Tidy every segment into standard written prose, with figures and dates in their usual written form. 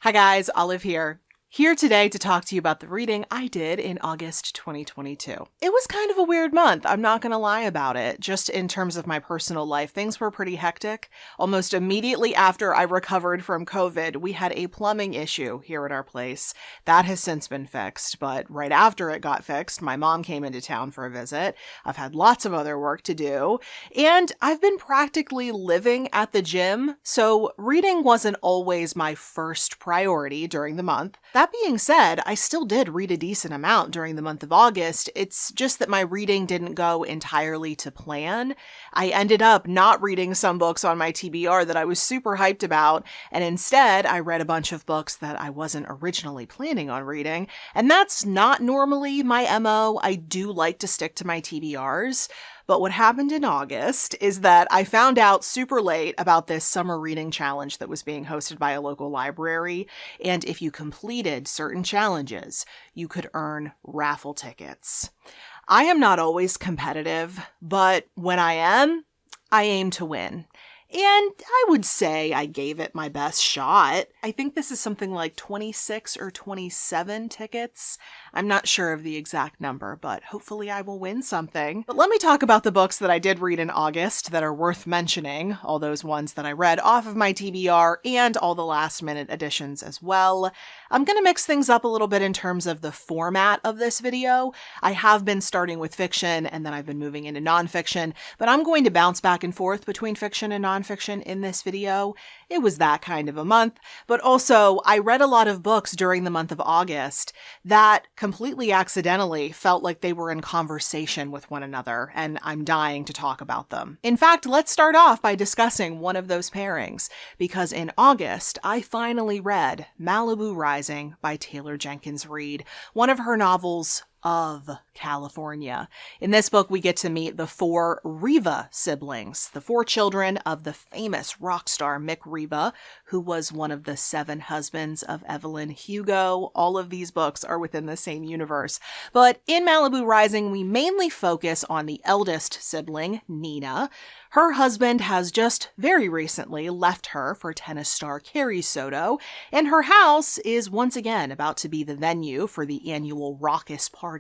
Hi guys, Olive here. Here today to talk to you about the reading I did in August 2022. It was kind of a weird month, I'm not gonna lie about it. Just in terms of my personal life, things were pretty hectic. Almost immediately after I recovered from COVID, we had a plumbing issue here at our place. That has since been fixed, but right after it got fixed, my mom came into town for a visit. I've had lots of other work to do, and I've been practically living at the gym, so reading wasn't always my first priority during the month. That being said, I still did read a decent amount during the month of August. It's just that my reading didn't go entirely to plan. I ended up not reading some books on my TBR that I was super hyped about, and instead I read a bunch of books that I wasn't originally planning on reading, and that's not normally my MO. I do like to stick to my TBRs. But what happened in August is that I found out super late about this summer reading challenge that was being hosted by a local library, and if you completed certain challenges, you could earn raffle tickets. I am not always competitive, but when I am, I aim to win. And I would say I gave it my best shot. I think this is something like 26 or 27 tickets. I'm not sure of the exact number, but hopefully I will win something. But let me talk about the books that I did read in August that are worth mentioning, all those ones that I read off of my TBR and all the last minute additions as well. I'm gonna mix things up a little bit in terms of the format of this video. I have been starting with fiction and then I've been moving into nonfiction, but I'm going to bounce back and forth between fiction and nonfiction in this video. It was that kind of a month, but also I read a lot of books during the month of August that completely accidentally felt like they were in conversation with one another, and I'm dying to talk about them. In fact, let's start off by discussing one of those pairings, because in August, I finally read Malibu Rising by Taylor Jenkins Reid, one of her novels of California. In this book, we get to meet the four Riva siblings, the four children of the famous rock star Mick Riva, who was one of the 7 husbands of Evelyn Hugo. All of these books are within the same universe. But in Malibu Rising, we mainly focus on the eldest sibling, Nina. Her husband has just very recently left her for tennis star Carrie Soto, and her house is once again about to be the venue for the annual raucous party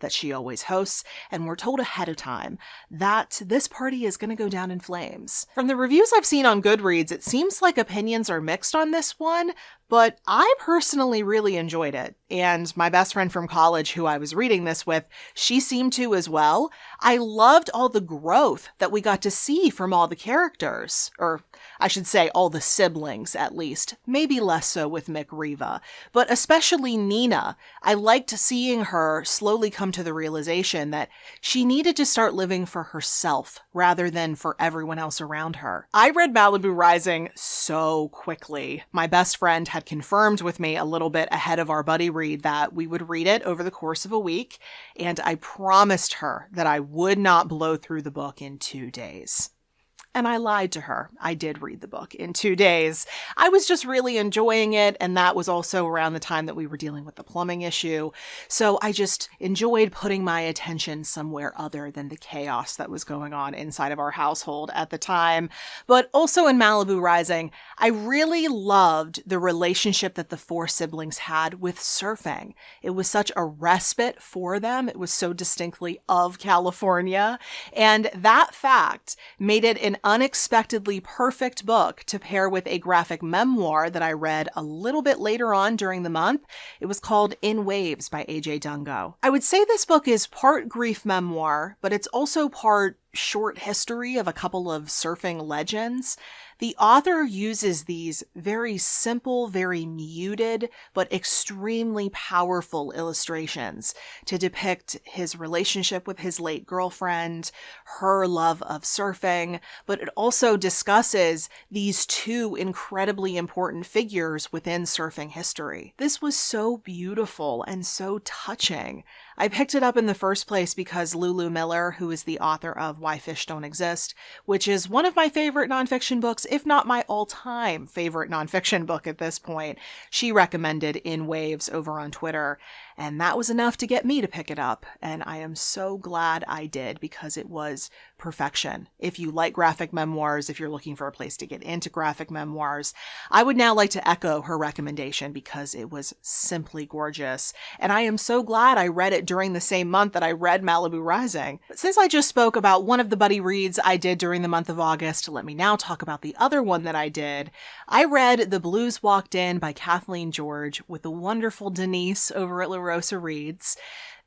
that she always hosts, and we're told ahead of time that this party is going to go down in flames. From the reviews I've seen on Goodreads, it seems like opinions are mixed on this one, but I personally really enjoyed it, and my best friend from college who I was reading this with, she seemed to as well. I loved all the growth that we got to see from all the characters, or I should say all the siblings at least, maybe less so with Mick Riva, but especially Nina. I liked seeing her slowly come to the realization that she needed to start living for herself rather than for everyone else around her. I read Malibu Rising so quickly. My best friend had confirmed with me a little bit ahead of our buddy read that we would read it over the course of a week, and I promised her that I would not blow through the book in 2 days. And I lied to her. I did read the book in 2 days. I was just really enjoying it, and that was also around the time that we were dealing with the plumbing issue. So I just enjoyed putting my attention somewhere other than the chaos that was going on inside of our household at the time. But also in Malibu Rising, I really loved the relationship that the 4 siblings had with surfing. It was such a respite for them. It was so distinctly of California. And that fact made it an unexpectedly perfect book to pair with a graphic memoir that I read a little bit later on during the month. It was called In Waves by A.J. Dungo. I would say this book is part grief memoir, but it's also part short history of a couple of surfing legends. The author uses these very simple, very muted, but extremely powerful illustrations to depict his relationship with his late girlfriend, her love of surfing, but it also discusses these 2 incredibly important figures within surfing history. This was so beautiful and so touching. I picked it up in the first place because Lulu Miller, who is the author of Why Fish Don't Exist, which is one of my favorite nonfiction books if not my all-time favorite nonfiction book at this point. She recommended In Waves over on Twitter, and that was enough to get me to pick it up. And I am so glad I did, because it was perfection. If you like graphic memoirs, if you're looking for a place to get into graphic memoirs, I would now like to echo her recommendation because it was simply gorgeous. And I am so glad I read it during the same month that I read Malibu Rising. But since I just spoke about one of the buddy reads I did during the month of August, let me now talk about the other one that I did. I read The Blues Walked In by Kathleen George with the wonderful Denise over at La Rosa Reads.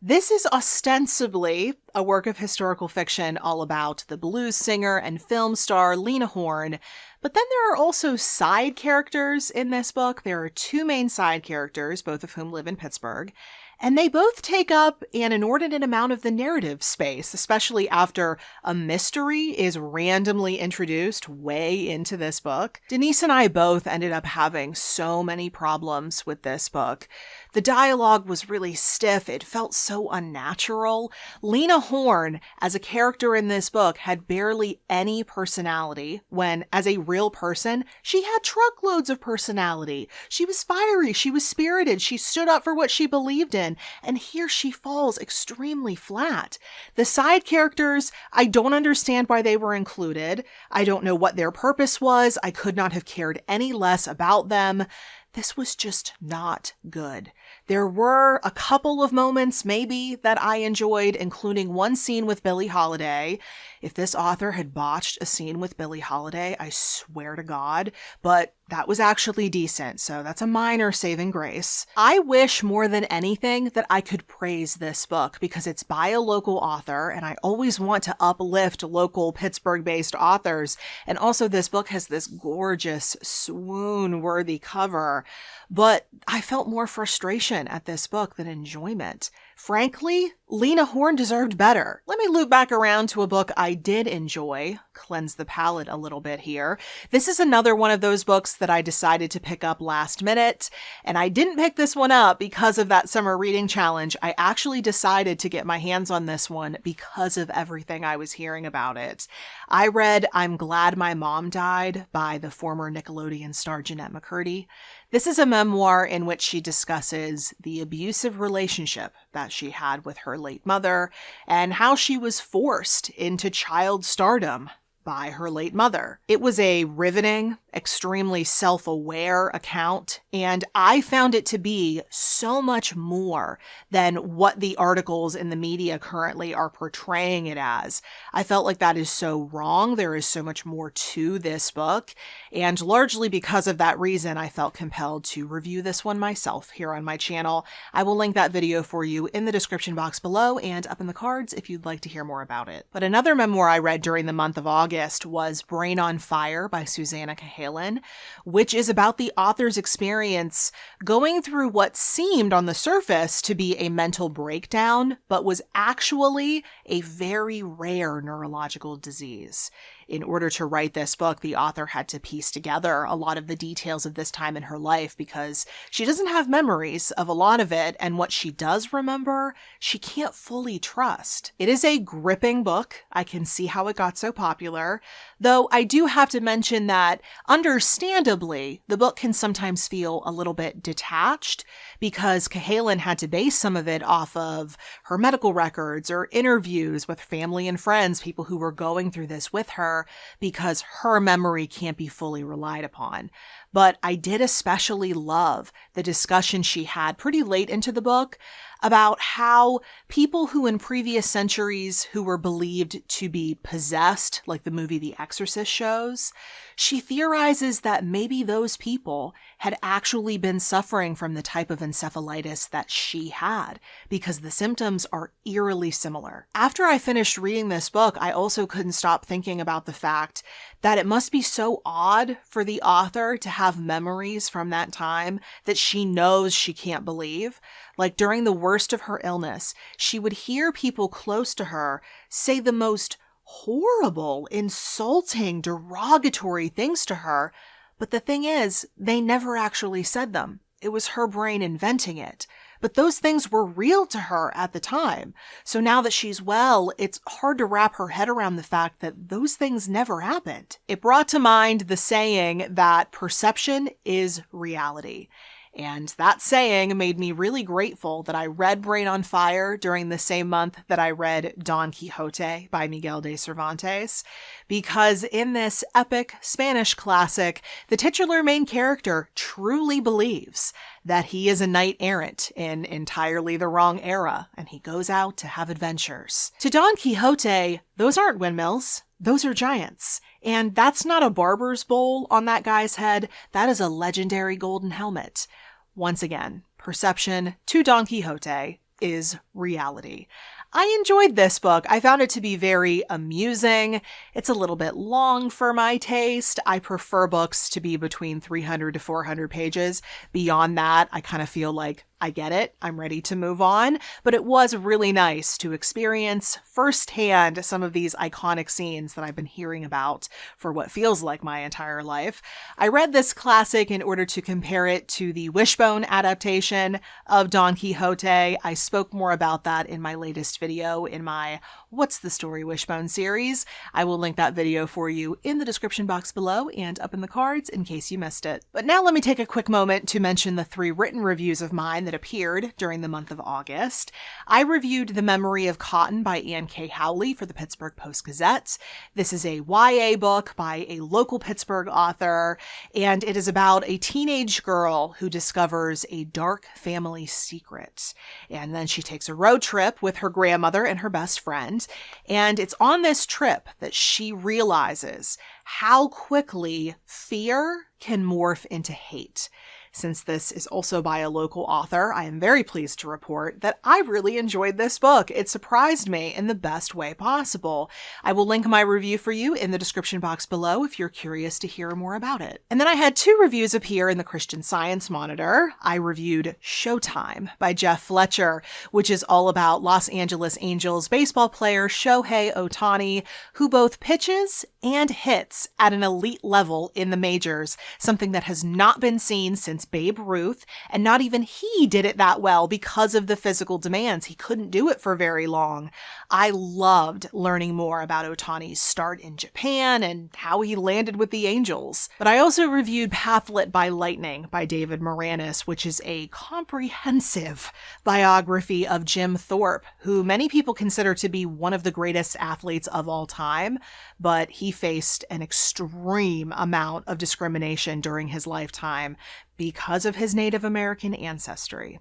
This is ostensibly a work of historical fiction all about the blues singer and film star Lena Horne, but then there are also side characters in this book. There are two main side characters, both of whom live in Pittsburgh, and they both take up an inordinate amount of the narrative space, especially after a mystery is randomly introduced way into this book. Denise and I both ended up having so many problems with this book. The dialogue was really stiff. It felt so unnatural. Lena Horne, as a character in this book, had barely any personality, when, as a real person, she had truckloads of personality. She was fiery. She was spirited. She stood up for what she believed in. And here she falls extremely flat. The side characters, I don't understand why they were included. I don't know what their purpose was. I could not have cared any less about them. This was just not good. There were a couple of moments maybe that I enjoyed, including one scene with Billie Holiday. If this author had botched a scene with Billie Holiday, I swear to God, but that was actually decent, so that's a minor saving grace. I wish more than anything that I could praise this book because it's by a local author, and I always want to uplift local Pittsburgh-based authors. And also this book has this gorgeous, swoon-worthy cover, but I felt more frustration at this book than enjoyment. Frankly, Lena Horne deserved better. Let me loop back around to a book I did enjoy, cleanse the palate a little bit here. This is another one of those books that I decided to pick up last minute, and I didn't pick this one up because of that summer reading challenge. I actually decided to get my hands on this one because of everything I was hearing about it. I read I'm Glad My Mom Died by the former Nickelodeon star Jeanette McCurdy. This is a memoir in which she discusses the abusive relationship that she had with her late mother and how she was forced into child stardom by her late mother. It was a riveting, extremely self-aware account, and I found it to be so much more than what the articles in the media currently are portraying it as. I felt like that is so wrong. There is so much more to this book, and largely because of that reason, I felt compelled to review this one myself here on my channel. I will link that video for you in the description box below and up in the cards if you'd like to hear more about it. But another memoir I read during the month of August was Brain on Fire by Susanna Cahalan, which is about the author's experience going through what seemed on the surface to be a mental breakdown, but was actually a very rare neurological disease. In order to write this book, the author had to piece together a lot of the details of this time in her life because she doesn't have memories of a lot of it, and what she does remember, she can't fully trust. It is a gripping book. I can see how it got so popular, though I do have to mention that, understandably, the book can sometimes feel a little bit detached because Cahalan had to base some of it off of her medical records or interviews with family and friends, people who were going through this with her, because her memory can't be fully relied upon. But I did especially love the discussion she had pretty late into the book about how people who in previous centuries who were believed to be possessed, like the movie The Exorcist shows, she theorizes that maybe those people had actually been suffering from the type of encephalitis that she had, because the symptoms are eerily similar. After I finished reading this book, I also couldn't stop thinking about the fact that it must be so odd for the author to have memories from that time that she knows she can't believe. Like during the worst of her illness, she would hear people close to her say the most horrible, insulting, derogatory things to her. But the thing is, they never actually said them. It was her brain inventing it. but those things were real to her at the time. So now that she's well, it's hard to wrap her head around the fact that those things never happened. It brought to mind the saying that perception is reality. And that saying made me really grateful that I read Brain on Fire during the same month that I read Don Quixote by Miguel de Cervantes, because in this epic Spanish classic, the titular main character truly believes that he is a knight-errant in entirely the wrong era, and he goes out to have adventures. To Don Quixote, those aren't windmills. Those are giants. And that's not a barber's bowl on that guy's head. That is a legendary golden helmet. Once again, perception to Don Quixote is reality. I enjoyed this book. I found it to be very amusing. It's a little bit long for my taste. I prefer books to be between 300 to 400 pages. Beyond that, I kind of feel like I get it. I'm ready to move on. But it was really nice to experience firsthand some of these iconic scenes that I've been hearing about for what feels like my entire life. I read this classic in order to compare it to the Wishbone adaptation of Don Quixote. I spoke more about that in my latest video in my What's the Story Wishbone series. I will link that video for you in the description box below and up in the cards in case you missed it. But now let me take a quick moment to mention the 3 written reviews of mine that appeared during the month of August. I reviewed The Memory of Cotton by Anne K. Howley for the Pittsburgh Post-Gazette. This is a YA book by a local Pittsburgh author, and it is about a teenage girl who discovers a dark family secret. And then she takes a road trip with her grandmother and her best friend, and it's on this trip that she realizes how quickly fear can morph into hate. Since this is also by a local author, I am very pleased to report that I really enjoyed this book. It surprised me in the best way possible. I will link my review for you in the description box below if you're curious to hear more about it. And then I had 2 reviews appear in the Christian Science Monitor. I reviewed Showtime by Jeff Fletcher, which is all about Los Angeles Angels baseball player Shohei Ohtani, who both pitches and hits at an elite level in the majors, something that has not been seen since Babe Ruth, and not even he did it that well because of the physical demands. He couldn't do it for very long. I loved learning more about Ohtani's start in Japan and how he landed with the Angels. But I also reviewed Pathlit by Lightning by David Moranis, which is a comprehensive biography of Jim Thorpe, who many people consider to be one of the greatest athletes of all time, but he faced an extreme amount of discrimination during his lifetime because of his Native American ancestry.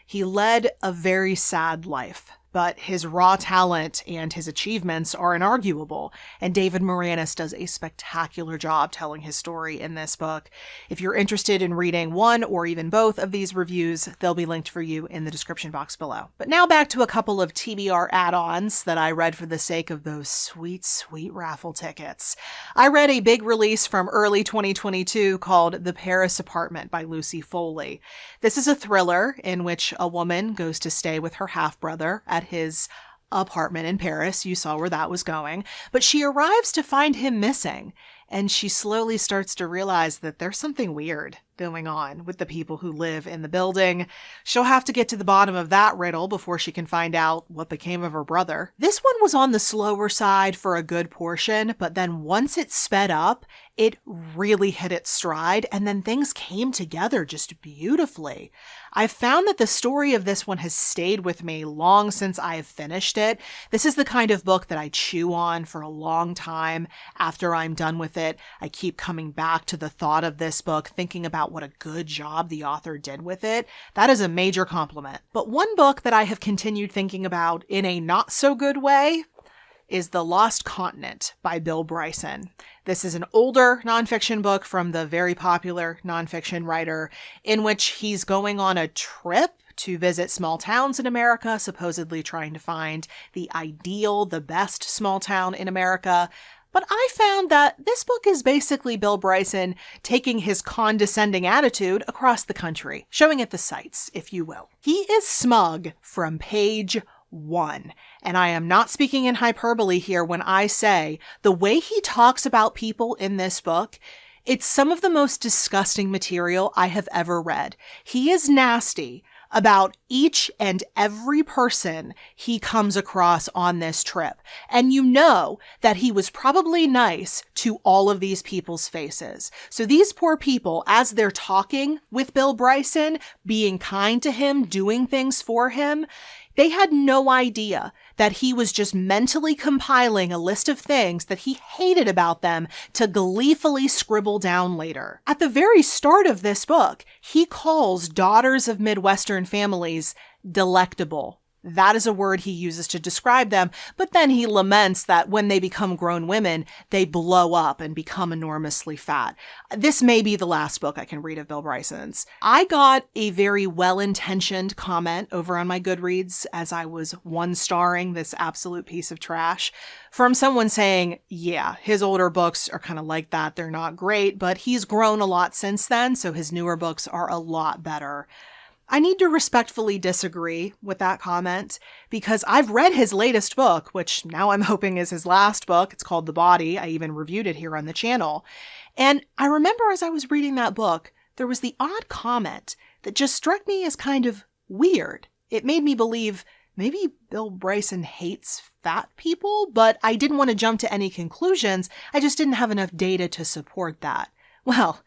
He led a very sad life, but his raw talent and his achievements are inarguable, and David Moranis does a spectacular job telling his story in this book. If you're interested in reading one or even both of these reviews, they'll be linked for you in the description box below. But now back to a couple of TBR add-ons that I read for the sake of those sweet, sweet raffle tickets. I read a big release from early 2022 called The Paris Apartment by Lucy Foley. This is a thriller in which a woman goes to stay with her half-brother at his apartment in Paris. You saw where that was going. But she arrives to find him missing, and she slowly starts to realize that there's something weird going on with the people who live in the building. She'll have to get to the bottom of that riddle before she can find out what became of her brother. This one was on the slower side for a good portion, but then once it sped up, it really hit its stride, and then things came together just beautifully. I've found that the story of this one has stayed with me long since I have finished it. This is the kind of book that I chew on for a long time after I'm done with it. I keep coming back to the thought of this book, thinking about what a good job the author did with it. That is a major compliment. But one book that I have continued thinking about in a not so good way is The Lost Continent by Bill Bryson. This is an older nonfiction book from the very popular nonfiction writer in which he's going on a trip to visit small towns in America, supposedly trying to find the ideal, the best small town in America. But I found that this book is basically Bill Bryson taking his condescending attitude across the country, showing it the sights, if you will. He is smug from page 1. And I am not speaking in hyperbole here when I say the way he talks about people in this book, it's some of the most disgusting material I have ever read. He is nasty, about each and every person he comes across on this trip. And you know that he was probably nice to all of these people's faces. So these poor people, as they're talking with Bill Bryson, being kind to him, doing things for him, they had no idea that he was just mentally compiling a list of things that he hated about them to gleefully scribble down later. At the very start of this book, he calls daughters of Midwestern families delectable. That is a word he uses to describe them, but then he laments that when they become grown women, they blow up and become enormously fat. This may be the last book I can read of Bill Bryson's. I got a very well-intentioned comment over on my Goodreads as I was one-starring this absolute piece of trash from someone saying, yeah, his older books are kind of like that. They're not great, but he's grown a lot since then, so his newer books are a lot better. I need to respectfully disagree with that comment because I've read his latest book, which now I'm hoping is his last book. It's called The Body. I even reviewed it here on the channel. And I remember as I was reading that book, there was the odd comment that just struck me as kind of weird. It made me believe maybe Bill Bryson hates fat people, but I didn't want to jump to any conclusions. I just didn't have enough data to support that. Well,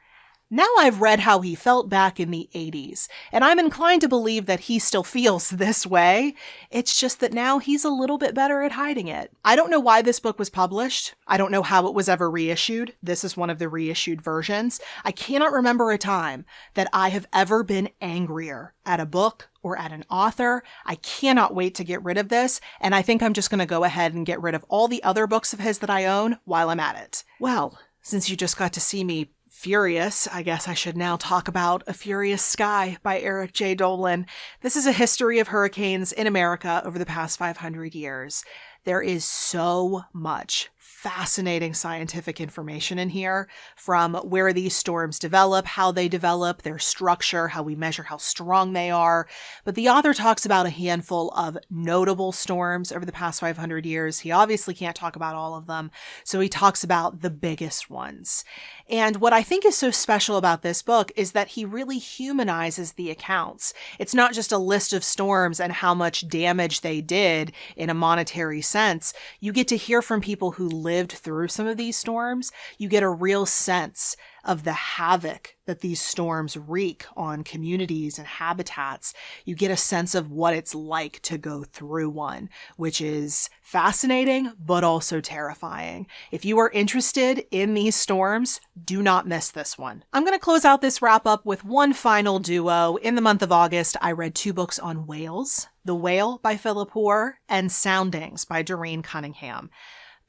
now I've read how he felt back in the 80s, and I'm inclined to believe that he still feels this way. It's just that now he's a little bit better at hiding it. I don't know why this book was published. I don't know how it was ever reissued. This is one of the reissued versions. I cannot remember a time that I have ever been angrier at a book or at an author. I cannot wait to get rid of this, and I think I'm just going to go ahead and get rid of all the other books of his that I own while I'm at it. Well, since you just got to see me furious, I guess I should now talk about A Furious Sky by Eric J. Dolan. This is a history of hurricanes in America over the past 500 years. There is so much fascinating scientific information in here, from where these storms develop, how they develop, their structure, how we measure how strong they are. But the author talks about a handful of notable storms over the past 500 years. He obviously can't talk about all of them, so he talks about the biggest ones. And what I think is so special about this book is that he really humanizes the accounts. It's not just a list of storms and how much damage they did in a monetary sense. You get to hear from people who lived through some of these storms. You get a real sense of the havoc that these storms wreak on communities and habitats. You get a sense of what it's like to go through one, which is fascinating, but also terrifying. If you are interested in these storms, do not miss this one. I'm going to close out this wrap up with one final duo. In the month of August, I read 2 books on whales, The Whale by Philip Hoare and Soundings by Doreen Cunningham.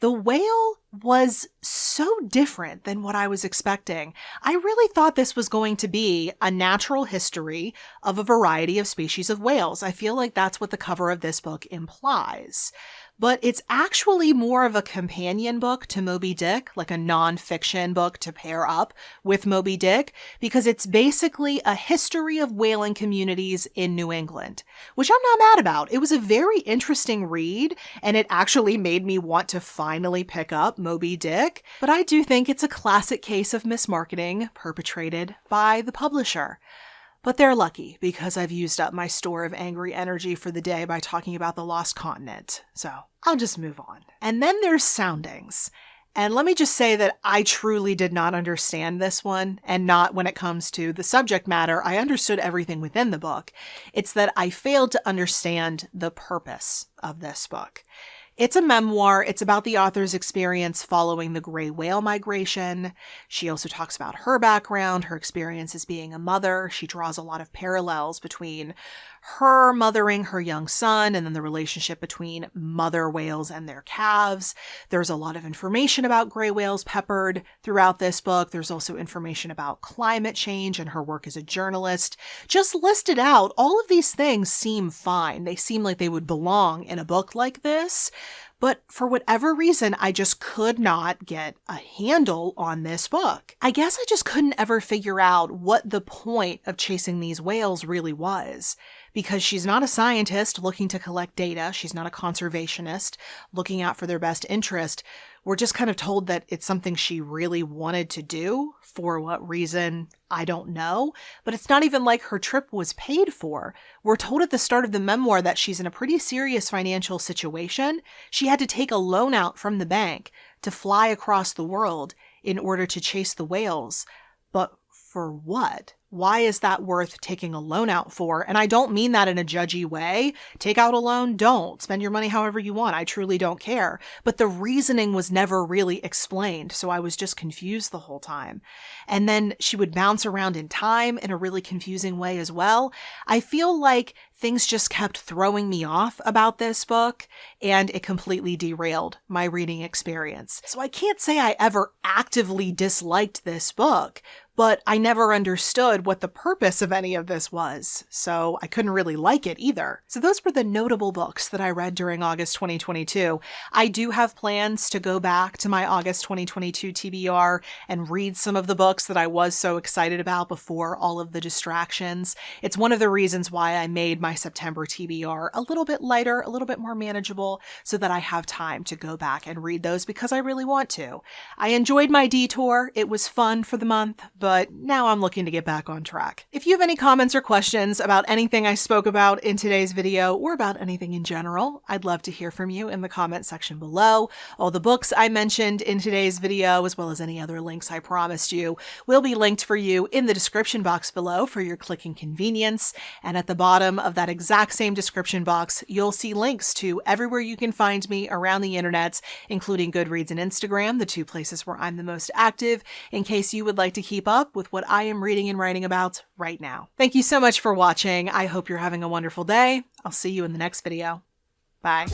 The Whale was so different than what I was expecting. I really thought this was going to be a natural history of a variety of species of whales. I feel like that's what the cover of this book implies. But it's actually more of a companion book to Moby Dick, like a nonfiction book to pair up with Moby Dick, because it's basically a history of whaling communities in New England, which I'm not mad about. It was a very interesting read, and it actually made me want to finally pick up Moby Dick. But I do think it's a classic case of mismarketing perpetrated by the publisher. But they're lucky because I've used up my store of angry energy for the day by talking about the Lost Continent. So I'll just move on. And then there's Soundings. And let me just say that I truly did not understand this one, and not when it comes to the subject matter. I understood everything within the book. It's that I failed to understand the purpose of this book. It's a memoir. It's about the author's experience following the gray whale migration. She also talks about her background, her experience as being a mother. She draws a lot of parallels between her mothering her young son and then the relationship between mother whales and their calves. There's a lot of information about gray whales peppered throughout this book. There's also information about climate change and her work as a journalist. Just listed out, all of these things seem fine. They seem like they would belong in a book like this. But for whatever reason, I just could not get a handle on this book. I guess I just couldn't ever figure out what the point of chasing these whales really was. Because she's not a scientist looking to collect data. She's not a conservationist looking out for their best interest. We're just kind of told that it's something she really wanted to do. For what reason, I don't know. But it's not even like her trip was paid for. We're told at the start of the memoir that she's in a pretty serious financial situation. She had to take a loan out from the bank to fly across the world in order to chase the whales. But for what? Why is that worth taking a loan out for? And I don't mean that in a judgy way. Take out a loan, don't. Spend your money however you want. I truly don't care. But the reasoning was never really explained, so I was just confused the whole time. And then she would bounce around in time in a really confusing way as well. I feel like things just kept throwing me off about this book, and it completely derailed my reading experience. So I can't say I ever actively disliked this book, but I never understood what the purpose of any of this was, so I couldn't really like it either. So those were the notable books that I read during August 2022. I do have plans to go back to my August 2022 TBR and read some of the books that I was so excited about before all of the distractions. It's one of the reasons why I made my September TBR a little bit lighter, a little bit more manageable, so that I have time to go back and read those because I really want to. I enjoyed my detour. It was fun for the month, but now I'm looking to get back on track. If you have any comments or questions about anything I spoke about in today's video or about anything in general, I'd love to hear from you in the comment section below. All the books I mentioned in today's video, as well as any other links I promised you, will be linked for you in the description box below for your clicking convenience. And at the bottom of that exact same description box, you'll see links to everywhere you can find me around the internet, including Goodreads and Instagram, the two places where I'm the most active, in case you would like to keep up with what I am reading and writing about right now. Thank you so much for watching. I hope you're having a wonderful day. I'll see you in the next video. Bye.